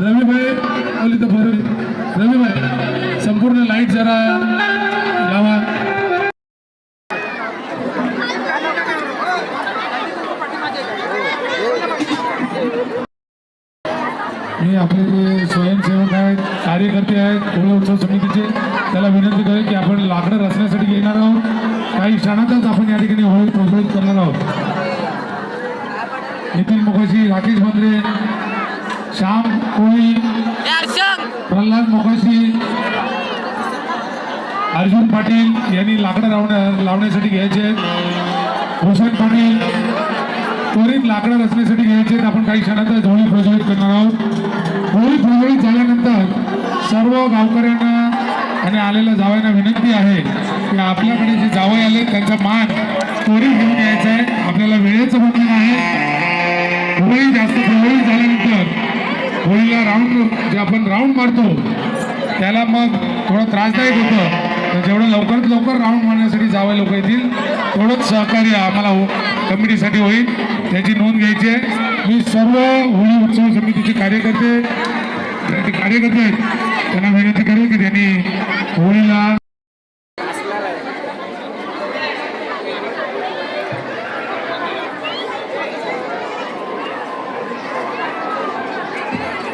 रविभाई बोली तर बरोबर रविभाई संपूर्ण लाईट जरा लावा. मी आपले जे स्वयंसेवक आहेत कार्यकर्ते आहेत कोळी उत्सव समितीचे त्याला विनंती करेन की आपण लाकडं रचण्यासाठी येणार आहोत. काही क्षणातच आपण या ठिकाणी होळी प्रज्वलित करणार आहोत. नितीन मोकाशी, राकेश बंद्रे, श्याम कोळी, प्रल्हाद मोकाशी, अर्जुन पाटील यांनी लाकडं लावण्यासाठी घ्यायचे आहेत. भूषण पाटील त्वरित लाकडं रचण्यासाठी घ्यायचे आहेत. आपण काही क्षणातच होळी प्रज्वलित करणार आहोत. होळी प्रज्वलित झाल्यानंतर सर्व गावकऱ्यांना आणि आलेल्या जावयांना विनंती आहे की आपल्याकडे जे जावई आले त्यांचा मान त्वरित घेऊन यायचा आहे. आपल्याला वेळेचं बंधन आहे. होळी जास्त प्रज्वलित झाल्यानंतर होळीला राऊंड जे आपण राऊंड मारतो त्याला मग थोडं त्रासदायक होतं. तर जेवढं लवकरात लवकर राऊंड मारण्यासाठी जावई लोक येतील थोडंच सहकार्य आम्हाला कमिटीसाठी होईल त्याची नोंद घ्यायची आहे. मी सर्व होळी उत्सव समितीचे कार्यकर्ते आहेत त्यांना विनंती करेन की त्यांनी होळीला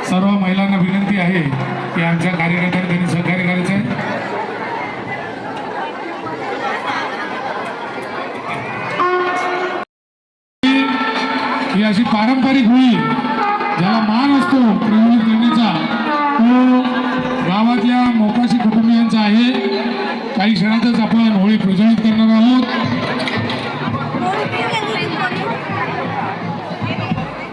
सर्व महिलांना विनंती आहे की आमच्या कार्यकर्त्यांना त्यांनी सहकार्य करायचं आहे. ही अशी पारंपरिक होळी ज्याला मान असतो प्रज्वलित करण्याचा तो गावातल्या मोकाशी कुटुंबियांचा आहे. काही क्षणातच आपण होळी प्रज्वलित करणार आहोत.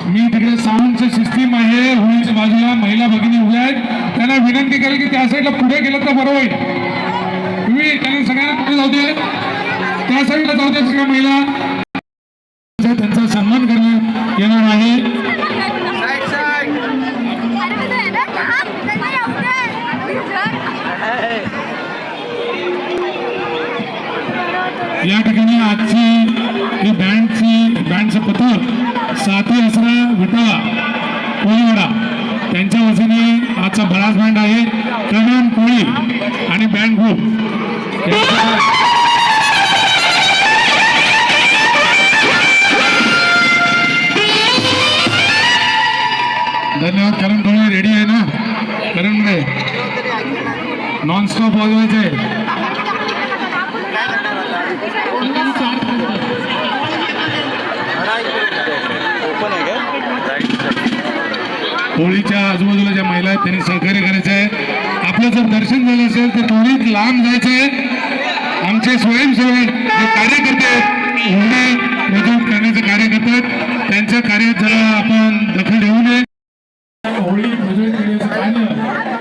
मी तिकडे साऊंडची सिस्टीम आहे होळीच्या बाजूला महिला भगिनी उभ्या आहेत त्यांना विनंती करेल की त्या साईडला पुढे गेलं तर बरं होईल. तुम्ही त्यांना सगळ्यांना पुढे जाऊ दे त्या साईडला जाऊ दे. सगळ्या महिला त्यांचा सन्मान करण्यात येणार आहे. या ठिकाणी आजची ही बँडचं पथक साथी असरा विटाळा कोळीवाडा त्यांच्या वतीने आजचा बराच बँड आहे. कमान कोळी आणि बँड ग्रुप धन्यवाद. करण कोळी रेडी आहे ना? करण मध्ये नॉनस्टॉप वाजवायचं आहे. होळीच्या आजूबाजूला ज्या महिला आहेत त्यांनी सहकार्य करायचं आहे. आपलं जर दर्शन झालं असेल तर थोडीच लांब जायचं आहे. आमचे स्वयंसेवक जे कार्यकर्ते आहेत होळी प्रज्वलित करण्याचं कार्य करतात त्यांच्या कार्यात जरा आपण दखल घेऊ नये. होळी प्रज्वलित करण्याचं कार्य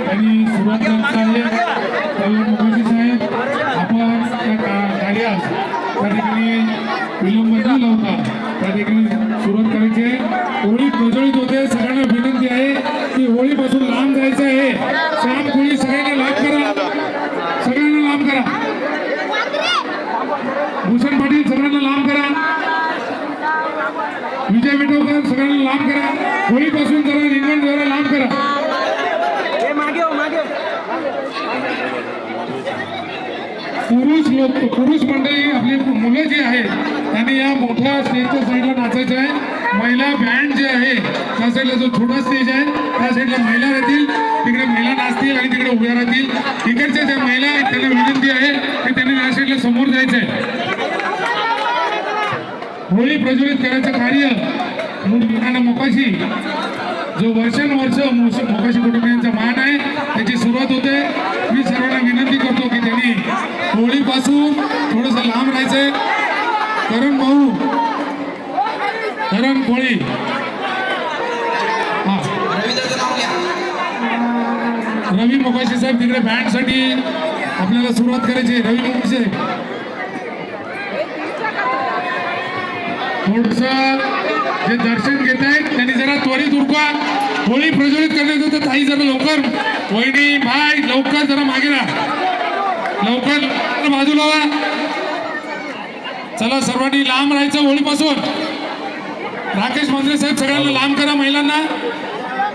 त्यांनी सुरुवात करायची आहे. आपण त्या कार्यास त्या ठिकाणी विलंब न लावता त्या ठिकाणी सुरुवात करायची आहे. होळी प्रज्वलित होते. सगळ्यांना विनंती आहे की होळीपासून लांब जायचं आहे. श्याम कोळी सगळ्यांना लांब करा. सगळ्यांना लांब करा. भूषण पाटील सगळ्यांना लांब करा. विजय विठवकर सगळ्यांना लांब करा. होळीपासून जरा रिंगण जरा लांब करा. पुरुष मंडळी आपली मुलं जी आहेत त्यांनी या मोठ्या स्टेजच्या साईडला नाचायचं आहे. महिला बँड जे आहे त्या साईडला जो छोटा स्टेज आहे त्या साईडला महिला राहतील. तिकडे महिला नाचतील आणि तिकडे उभ्या राहतील. तिकडच्या ज्या महिला आहेत त्यांना विनंती आहे की त्यांनी या साईडला समोर जायचं आहे. होळी प्रज्वलित करायचं कार्य मोकाशी जो वर्षानुवर्ष मोकाशी कुटुंबियांचा मान आहे त्याची सुरुवात होते. मी सर्वांना विनंती करतो की त्यांनी होळीपासून थोडंसं लांब राहायचंय. करण भाऊ करण कोळी रवी मोकाशी साहेब तिकडे बँडसाठी आपल्याला सुरुवात करायची. रवी मोकाशी थोडंसं जे दर्शन घेत आहेत त्यांनी जरा त्वरित उरका. होळी प्रज्वलित करण्याचं तर ताई जरा लवकर वहिनी भाई लवकर जरा मागे राहा. लवकर बाजूला वा. चला सर्वांनी लांब राहायचं होळीपासून. राकेश मंत्रे साहेब सगळ्यांना लांब करा. महिलांना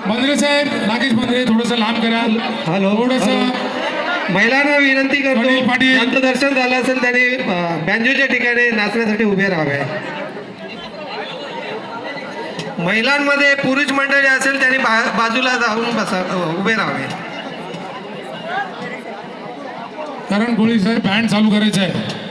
मंत्रे साहेब, नागेश मंत्रे थोडंसं लांब करा. हॅलो थोडंसं महिलांना विनंती करतो, अनिल पाटील. ज्यांचं दर्शन झालं असेल त्यांनी बँजोच्या ठिकाणी नाचण्यासाठी उभे राहावे. महिलांमध्ये पुरुष मंडळी असेल त्यांनी बाजूला जाऊन उभे राहावे. कारण गोळी साहेब बँड चालू करायचं आहे.